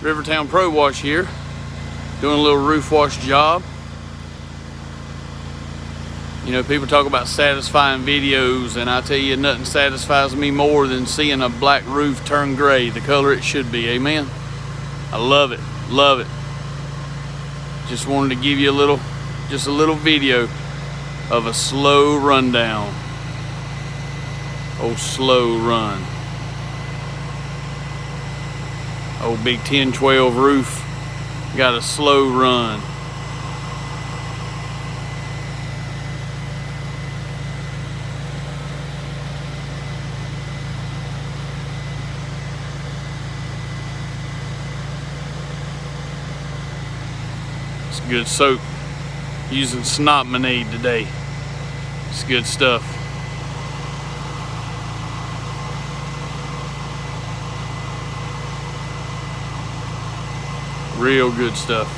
Rivertown Pro Wash here, doing a little roof wash job. You know, people talk about satisfying videos, and I tell you, nothing satisfies me more than seeing a black roof turn gray, the color it should be. Amen. I love it, love it. Just wanted to give you a little video of a slow rundown. Oh, slow run. Old big 10-12 roof got a slow run. It's good soap. Using Snot Menade today. It's good stuff. Real good stuff.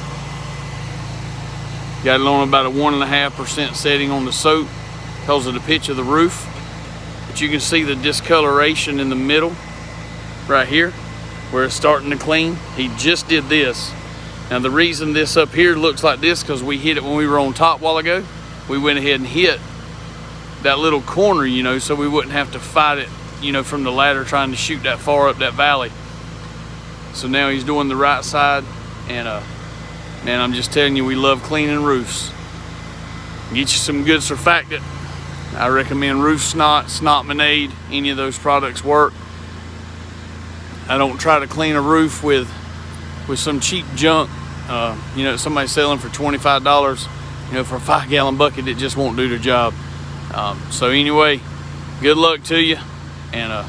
Got it on about a 1.5% setting on the soap because of the pitch of the roof. But you can see the discoloration in the middle right here where it's starting to clean. He just did this. Now the reason this up here looks like this because we hit it when we were on top a while ago. We went ahead and hit that little corner, you know, so we wouldn't have to fight it, you know, from the ladder trying to shoot that far up that valley. So now he's doing the right side. And man, I'm just telling you, we love cleaning roofs. Get you some good surfactant. I recommend Roof Snot, Snot Menade. Any of those products work. I don't try to clean a roof with some cheap junk. You know, somebody's selling for $25. You know, for a 5-gallon bucket, it just won't do the job. So anyway, good luck to you, and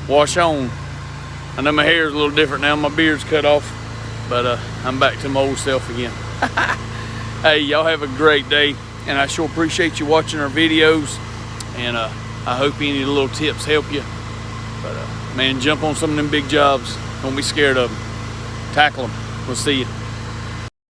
wash on. I know my hair is a little different now, my beard's cut off, but I'm back to my old self again. Hey, y'all have a great day, and I sure appreciate you watching our videos, and I hope any of the little tips help you. But man, jump on some of them big jobs. Don't be scared of them. Tackle them. We'll see you.